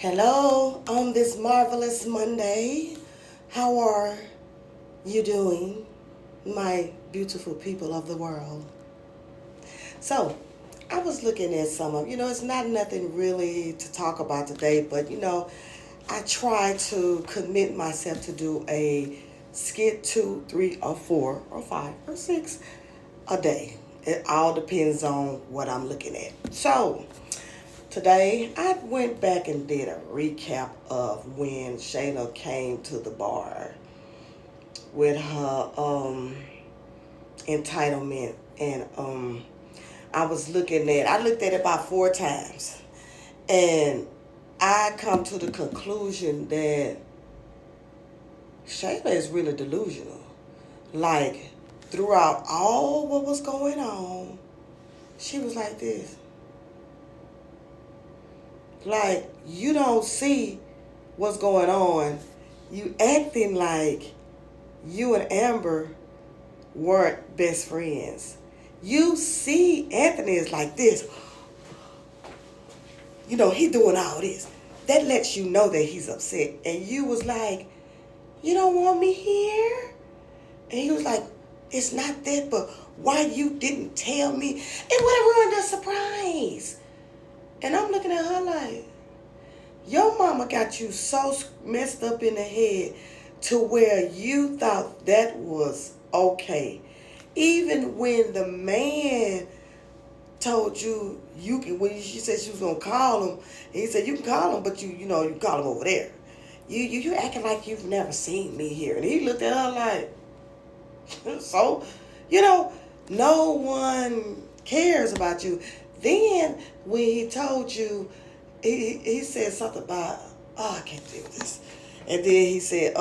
Hello on this marvelous Monday. How are you doing, my beautiful people of the world? So, I was looking at some of, it's not nothing really to talk about today, but I try to commit myself to do a skit 2, 3, or 4, or 5, or 6 a day. It all depends on what I'm looking at. So, today, I went back and did a recap of when Shayla came to the bar with her entitlement, and I looked at it about 4 times, and I come to the conclusion that Shayla is really delusional. Like, throughout all what was going on, she was like this. Like, you don't see what's going on. You acting like you and Amber weren't best friends. You see Anthony is like this. He doing all this. That lets you know that he's upset. And you was like, you don't want me here? And he was like, it's not that, but why you didn't tell me? It would have ruined the surprise. And I'm looking at her like, your mama got you so messed up in the head to where you thought that was okay. Even when the man told you can, when she said she was gonna call him, and he said you can call him, but you call him over there. You acting like you've never seen me here. And he looked at her like, so, no one cares about you. Then when he told you, he said something about, I can't do this. And then he said,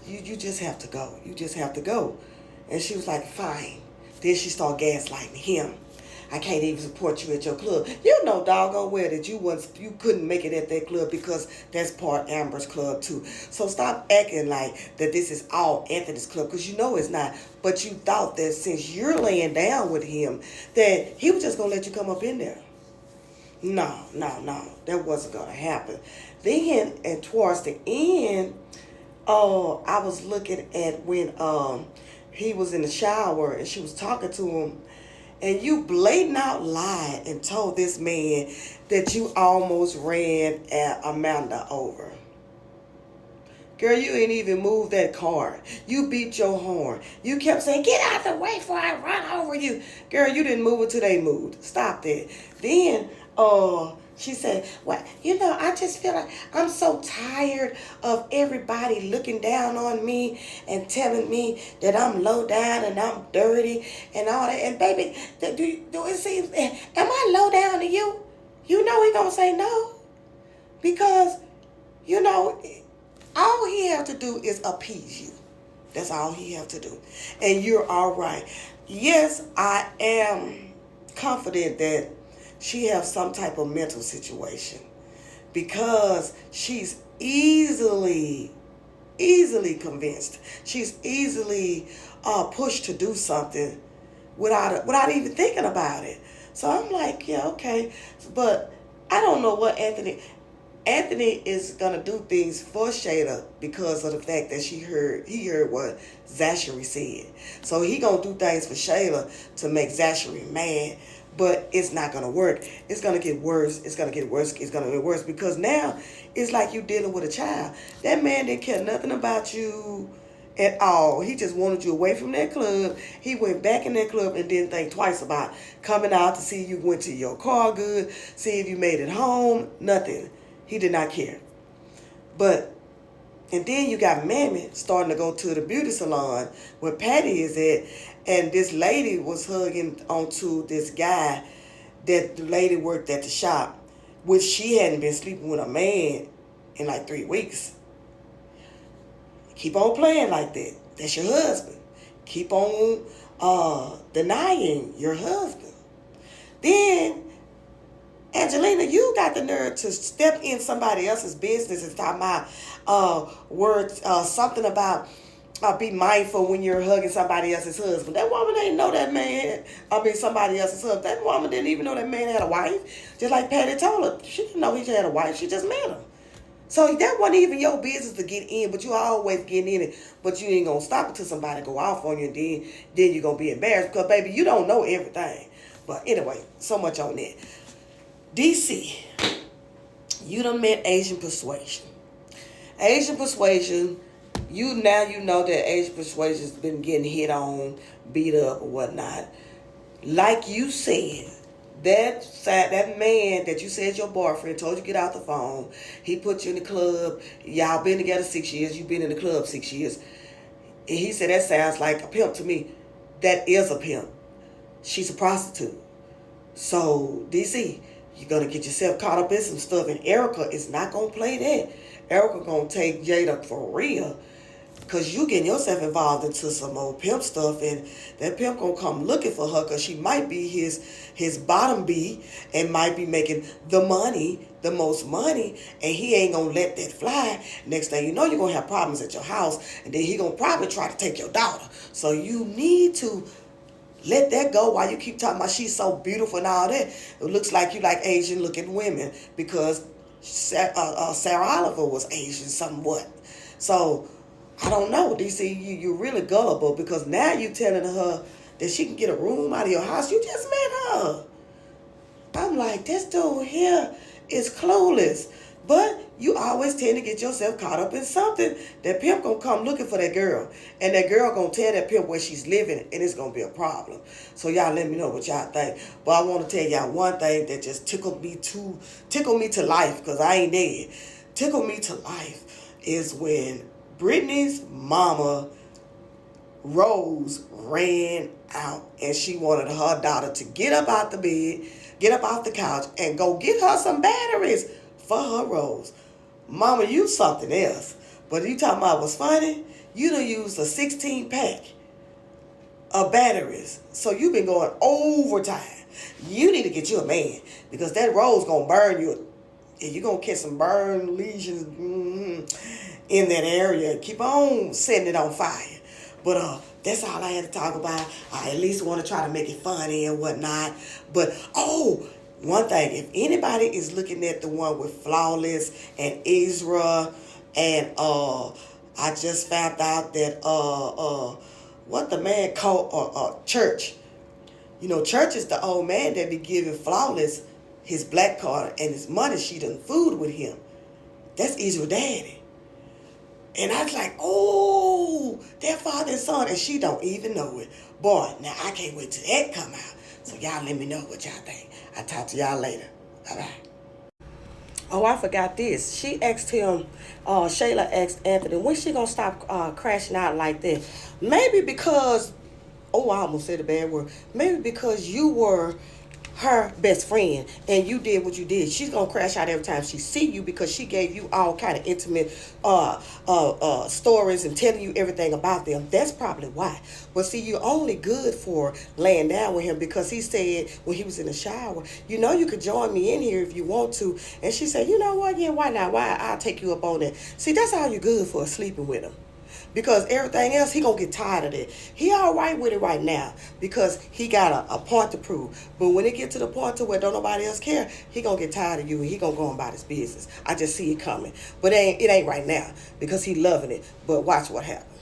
you just have to go. You just have to go. And she was like, fine. Then she started gaslighting him. I can't even support you at your club. You know doggone well that you couldn't make it at that club because that's part Amber's club too. So stop acting like that this is all Anthony's club, because you know it's not. But you thought that since you're laying down with him, that he was just going to let you come up in there. No. That wasn't going to happen. Then, and towards the end, I was looking at when he was in the shower and she was talking to him, and you blatant out lied and told this man that you almost ran Amanda over. Girl, you ain't even moved that car. You beat your horn. You kept saying, get out the way before I run over you. Girl, you didn't move until they moved. Stop that. Then, she said, well, I just feel like I'm so tired of everybody looking down on me and telling me that I'm low down and I'm dirty and all that. And baby, do it seem, am I low down to you? You know he gonna say no. Because, all he have to do is appease you. That's all he have to do. And you're all right. Yes, I am confident that she has some type of mental situation, because she's easily convinced. She's easily pushed to do something without even thinking about it. So I'm like, yeah, okay. But I don't know what Anthony is gonna do things for Shayla because of the fact that he heard what Zachary said. So he gonna do things for Shayla to make Zachary mad, but it's not gonna work. It's gonna get worse. It's gonna get worse. It's gonna get worse, because now it's like you dealing with a child. That man didn't care nothing about you at all. He just wanted you away from that club. He went back in that club and didn't think twice about coming out to see you went to your car good, see if you made it home. Nothing. He did not care. And then you got Mammy starting to go to the beauty salon where Patty is at, and this lady was hugging onto this guy that the lady worked at the shop, which she hadn't been sleeping with a man in like 3 weeks. Keep on playing like that. That's your husband. Keep on denying your husband. Then Angelina, you got the nerve to step in somebody else's business and talk about something about Be mindful when you're hugging somebody else's husband. That woman didn't know that man. Somebody else's husband. That woman didn't even know that man had a wife. Just like Patty told her, she didn't know he had a wife. She just met him. So that wasn't even your business to get in, but you always getting in it. But you ain't gonna stop until somebody go off on you, and then you're gonna be embarrassed because baby, you don't know everything. But anyway, so much on that. DC, you done met Asian persuasion. Asian persuasion. You know that Asian persuasion's been getting hit on, beat up or whatnot. Like you said, that man that you said your boyfriend told you get out the phone. He put you in the club. Y'all been together 6 years. You been in the club 6 years. And he said that sounds like a pimp to me. That is a pimp. She's a prostitute. So DC, you're gonna get yourself caught up in some stuff, and Erica is not gonna play that. Erica gonna take Jada for real. Because you getting yourself involved into some old pimp stuff, and that pimp gonna come looking for her because she might be his bottom B and might be making the most money, and he ain't gonna let that fly. Next thing you know, you're gonna have problems at your house, and then he gonna probably try to take your daughter. So you need to let that go while you keep talking about she's so beautiful and all that. It looks like you like Asian looking women because Sarah Oliver was Asian somewhat. So I don't know, DC, you're really gullible because now you telling her that she can get a room out of your house. You just met her. I'm like, this dude here is clueless. But you always tend to get yourself caught up in something. That pimp gonna come looking for that girl. And that girl gonna tell that pimp where she's living, and it's gonna be a problem. So y'all let me know what y'all think. But I want to tell y'all one thing that just tickled me to life, because I ain't dead. Tickled me to life is when Brittany's mama, Rose, ran out and she wanted her daughter to get up out the bed, get up off the couch, and go get her some batteries for her Rose. Mama, you something else. But you talking about what's funny? You done used a 16 pack of batteries. So you been going overtime. You need to get you a man because that Rose gonna burn you. And you're gonna catch some burn lesions in that area. Keep on setting it on fire. But that's all I had to talk about. I at least want to try to make it funny and whatnot. But one thing, if anybody is looking at the one with Flawless and Ezra, and I just found out that what the man called Church. You know, Church is the old man that be giving Flawless his black card and his money. She done food with him. That's Ezra daddy. And I was like, oh, their father and son, and she don't even know it. Boy, now I can't wait till that come out. So y'all let me know what y'all think. I'll talk to y'all later. Bye-bye. Oh, I forgot this. She asked him, Shayla asked Anthony, when she gonna stop crashing out like that? Maybe because, I almost said a bad word. Maybe because you were her best friend and you did what you did. She's gonna crash out every time she see you because she gave you all kind of intimate stories and telling you everything about them. That's probably why. But see, you're only good for laying down with him because he said when he was in the shower, you know, you could join me in here if you want to. And she said, you know what, yeah, why not? Why? I'll take you up on that. See, that's all you're good for, sleeping with him. Because everything else, he gonna get tired of it. He all right with it right now because he got a point to prove. But when it get to the point to where don't nobody else care, he gonna get tired of you and he gonna go about his business. I just see it coming. But it ain't right now because he loving it. But watch what happens.